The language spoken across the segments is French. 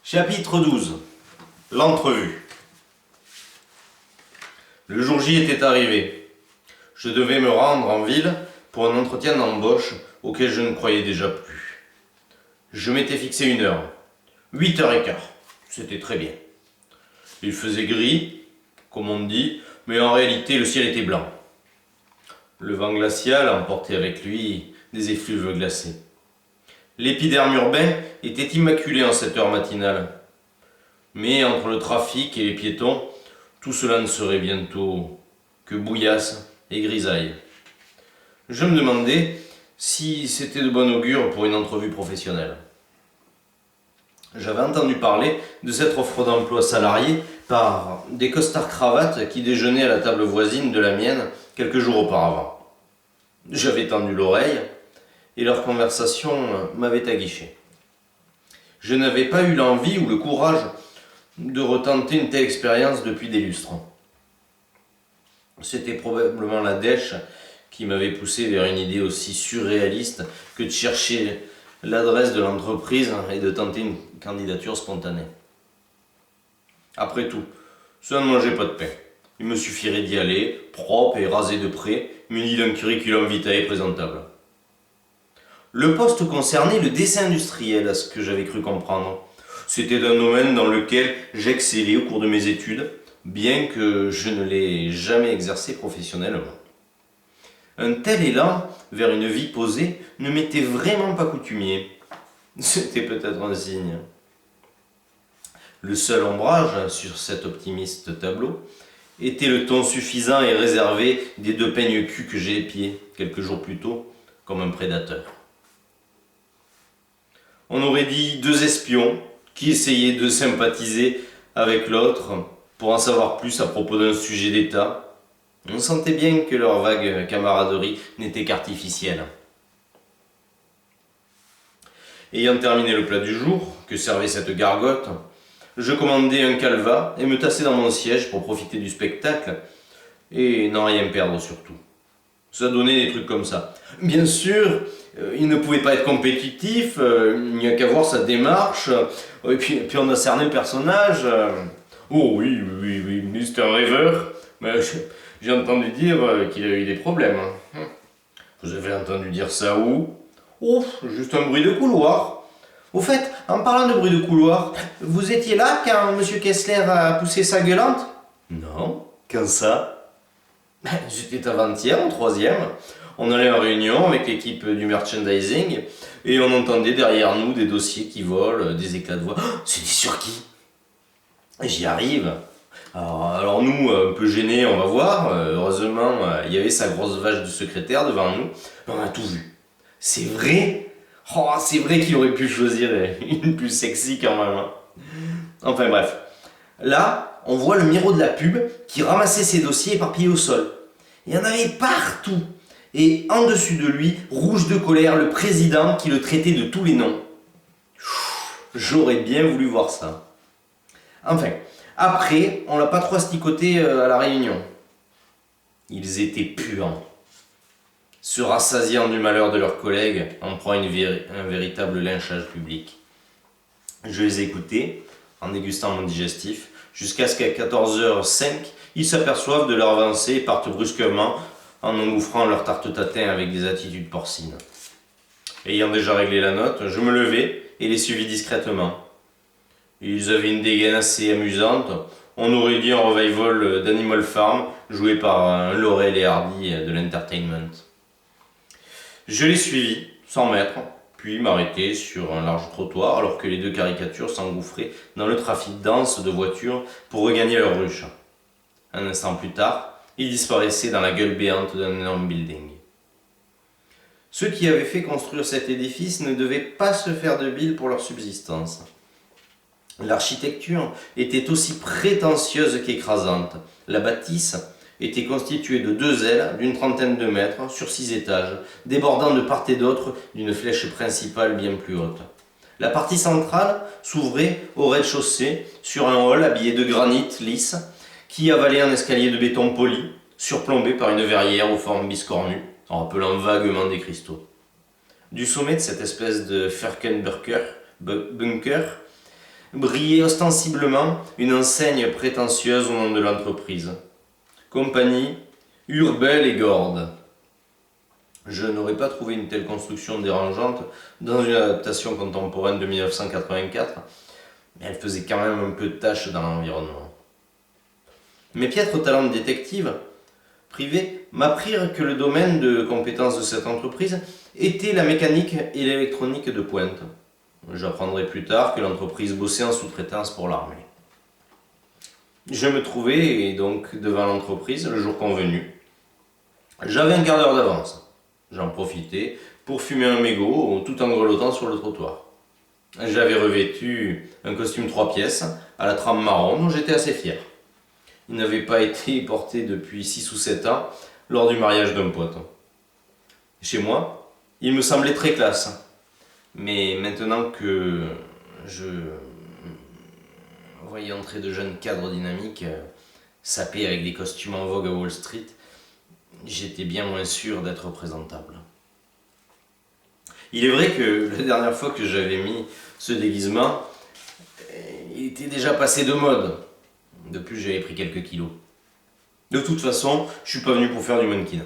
Chapitre 12. L'entrevue. Le jour J était arrivé. Je devais me rendre en ville pour un entretien d'embauche auquel je ne croyais déjà plus. Je m'étais fixé 1 heure. 8h15. C'était très bien. Il faisait gris, comme on dit, mais en réalité le ciel était blanc. Le vent glacial emportait avec lui des effluves glacés. L'épiderme urbain était immaculé en cette heure matinale. Mais entre le trafic et les piétons, tout cela ne serait bientôt que bouillasse et grisaille. Je me demandais si c'était de bon augure pour une entrevue professionnelle. J'avais entendu parler de cette offre d'emploi salarié par des costards-cravates qui déjeunaient à la table voisine de la mienne quelques jours auparavant. J'avais tendu l'oreille et leur conversation m'avait aguiché. Je n'avais pas eu l'envie ou le courage de retenter une telle expérience depuis des lustres. C'était probablement la dèche qui m'avait poussé vers une idée aussi surréaliste que de chercher l'adresse de l'entreprise et de tenter une candidature spontanée. Après tout, ça ne mangeait pas de pain. Il me suffirait d'y aller, propre et rasé de près, muni d'un curriculum vitae présentable. Le poste concernait le dessin industriel, à ce que j'avais cru comprendre. C'était un domaine dans lequel j'excellais au cours de mes études, bien que je ne l'ai jamais exercé professionnellement. Un tel élan vers une vie posée ne m'était vraiment pas coutumier. C'était peut-être un signe. Le seul ombrage sur cet optimiste tableau était le ton suffisant et réservé des 2 peignes-culs que j'ai épiés quelques jours plus tôt comme un prédateur. On aurait dit 2 espions qui essayaient de sympathiser avec l'autre pour en savoir plus à propos d'un sujet d'État. On sentait bien que leur vague camaraderie n'était qu'artificielle. Ayant terminé le plat du jour, que servait cette gargote, je commandai un calva et me tassai dans mon siège pour profiter du spectacle et n'en rien perdre surtout. Ça donnait des trucs comme ça. Bien sûr, il ne pouvait pas être compétitif, il n'y a qu'à voir sa démarche, et puis on a cerné le personnage. Oh oui, c'est un rêveur, mais j'ai entendu dire qu'il a eu des problèmes. Vous avez entendu dire ça où? Oh, juste un bruit de couloir. Au fait, en parlant de bruit de couloir, vous étiez là quand M. Kessler a poussé sa gueulante? Non, quand ça? J'étais avant-hier, en 3e. On allait en réunion avec l'équipe du merchandising et on entendait derrière nous des dossiers qui volent, des éclats de voix. Oh, c'est dit sur qui? J'y arrive. Alors nous, un peu gênés, on va voir. Heureusement, il y avait sa grosse vache de secrétaire devant nous. On a tout vu. C'est vrai? Oh, c'est vrai qu'il aurait pu choisir une plus sexy quand même. Enfin bref. Là, on voit le miro de la pub qui ramassait ses dossiers éparpillés au sol. Il y en avait partout. Et en dessus de lui, rouge de colère, le président qui le traitait de tous les noms. J'aurais bien voulu voir ça. Enfin, après, on l'a pas trop asticoté à la réunion. Ils étaient puants. Se rassasiant du malheur de leurs collègues en proie à un véritable lynchage public. Je les écoutais, en dégustant mon digestif, jusqu'à ce qu'à 14h05, ils s'aperçoivent de leur avancée et partent brusquement en engouffrant leur tarte tatin avec des attitudes porcines. Ayant déjà réglé la note, je me levai et les suivis discrètement. Ils avaient une dégaine assez amusante, on aurait dit un revival d'Animal Farm joué par Laurel et Hardy de l'entertainment. Je les suivis, sans mètres, puis m'arrêtai sur un large trottoir alors que les 2 caricatures s'engouffraient dans le trafic dense de voitures pour regagner leur ruche. Un instant plus tard, ils disparaissaient dans la gueule béante d'un énorme building. Ceux qui avaient fait construire cet édifice ne devaient pas se faire de bile pour leur subsistance. L'architecture était aussi prétentieuse qu'écrasante. La bâtisse était constituée de 2 ailes d'une 30aine de mètres sur 6 étages, débordant de part et d'autre d'une flèche principale bien plus haute. La partie centrale s'ouvrait au rez-de-chaussée sur un hall habillé de granit lisse qui avalait un escalier de béton poli, surplombé par une verrière aux formes biscornues, en rappelant vaguement des cristaux. Du sommet de cette espèce de Ferkenbunker brillait ostensiblement une enseigne prétentieuse au nom de l'entreprise. Compagnie Urbel et Gorde. Je n'aurais pas trouvé une telle construction dérangeante dans une adaptation contemporaine de 1984, mais elle faisait quand même un peu de tâche dans l'environnement. Mes piètres talents de détective privé m'apprirent que le domaine de compétence de cette entreprise était la mécanique et l'électronique de pointe. J'apprendrai plus tard que l'entreprise bossait en sous-traitance pour l'armée. Je me trouvais donc devant l'entreprise le jour convenu. J'avais un quart d'heure d'avance. J'en profitais pour fumer un mégot tout en grelottant sur le trottoir. J'avais revêtu un costume 3 pièces à la trame marron dont j'étais assez fier. Il n'avait pas été porté depuis 6 ou 7 ans lors du mariage d'un pote. Chez moi, il me semblait très classe. Mais maintenant que je voyais entrer de jeunes cadres dynamiques sapés avec des costumes en vogue à Wall Street, j'étais bien moins sûr d'être présentable. Il est vrai que la dernière fois que j'avais mis ce déguisement, il était déjà passé de mode. De plus, j'avais pris quelques kilos. De toute façon, je suis pas venu pour faire du mannequin.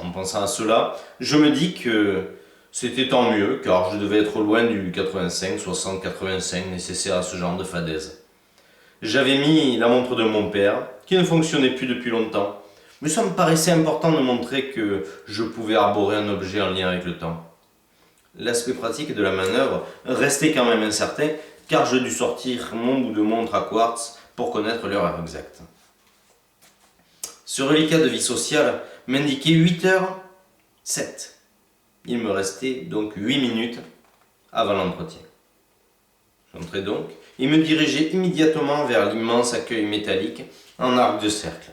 En pensant à cela, je me dis que c'était tant mieux, car je devais être loin du 85, 60, 85 nécessaire à ce genre de fadaise. J'avais mis la montre de mon père, qui ne fonctionnait plus depuis longtemps, mais ça me paraissait important de montrer que je pouvais arborer un objet en lien avec le temps. L'aspect pratique de la manœuvre restait quand même incertain, car je dus sortir mon bout de montre à quartz pour connaître l'heure exacte. Ce reliquat de vie sociale m'indiquait 8h07. Il me restait donc 8 minutes avant l'entretien. J'entrais donc et me dirigeais immédiatement vers l'immense accueil métallique en arc de cercle.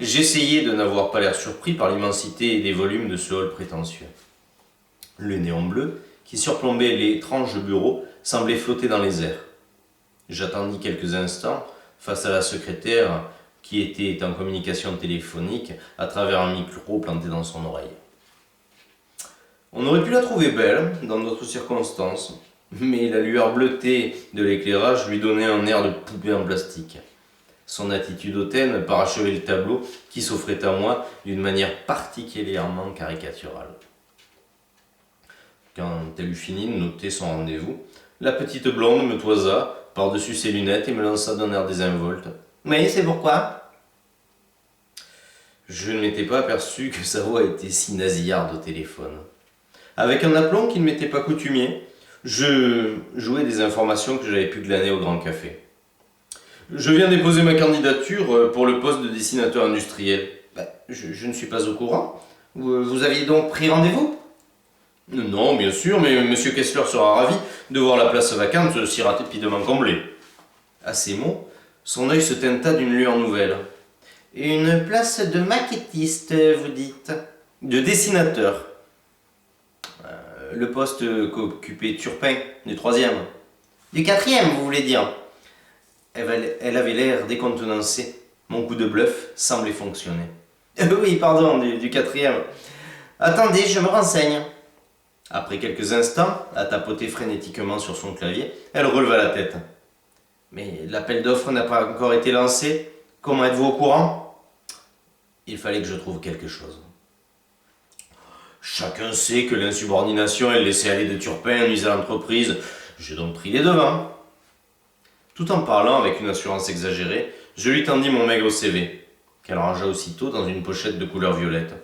J'essayais de n'avoir pas l'air surpris par l'immensité et des volumes de ce hall prétentieux. Le néon bleu, qui surplombait les étranges bureaux, semblait flotter dans les airs. J'attendis quelques instants face à la secrétaire qui était en communication téléphonique à travers un micro planté dans son oreille. On aurait pu la trouver belle dans d'autres circonstances, mais la lueur bleutée de l'éclairage lui donnait un air de poupée en plastique. Son attitude hautaine parachevait le tableau qui s'offrait à moi d'une manière particulièrement caricaturale. Quand elle eut fini de noter son rendez-vous, la petite blonde me toisa par-dessus ses lunettes et me lança d'un air désinvolte. « Oui, c'est pourquoi ?» Je ne m'étais pas aperçu que sa voix était si nasillarde au téléphone. Avec un aplomb qui ne m'était pas coutumier, je jouais des informations que j'avais pu glaner au Grand Café. Je viens déposer ma candidature pour le poste de dessinateur industriel. Je ne suis pas au courant. Vous aviez donc pris rendez-vous ? Non, bien sûr, mais M. Kessler sera ravi de voir la place vacante si rapidement comblée. À ces mots, son œil se teinta d'une lueur nouvelle. Une place de maquettiste, vous dites ? De dessinateur. Le poste qu'occupait Turpin, du 3e. Du 4e, vous voulez dire ? Elle avait l'air décontenancée. Mon coup de bluff semblait fonctionner. Oui, pardon, du 4e. Attendez, je me renseigne. Après quelques instants, à tapoter frénétiquement sur son clavier, elle releva la tête. Mais l'appel d'offres n'a pas encore été lancé. Comment êtes-vous au courant ? Il fallait que je trouve quelque chose. Chacun sait que l'insubordination et le laisser-aller de Turpin nuisent à l'entreprise. J'ai donc pris les devants. Tout en parlant avec une assurance exagérée, je lui tendis mon maigre CV, qu'elle rangea aussitôt dans une pochette de couleur violette.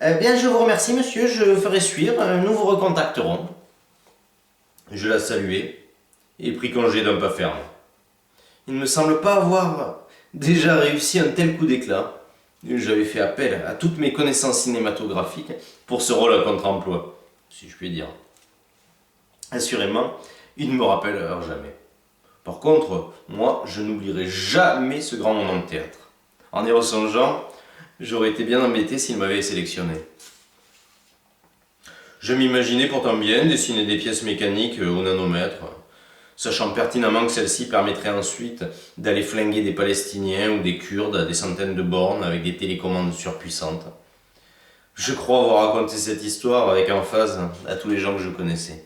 Bien, je vous remercie, monsieur, je ferai suivre, nous vous recontacterons. Je la saluai et pris congé d'un pas ferme. Il ne me semble pas avoir déjà réussi un tel coup d'éclat. J'avais fait appel à toutes mes connaissances cinématographiques pour ce rôle à contre-emploi, si je puis dire. Assurément, il ne me rappellera jamais. Par contre, moi, je n'oublierai jamais ce grand moment de théâtre. En y ressongeant, j'aurais été bien embêté s'il m'avait sélectionné. Je m'imaginais pourtant bien dessiner des pièces mécaniques au nanomètre, sachant pertinemment que celles-ci permettraient ensuite d'aller flinguer des Palestiniens ou des Kurdes à des centaines de bornes avec des télécommandes surpuissantes. Je crois avoir raconté cette histoire avec emphase à tous les gens que je connaissais.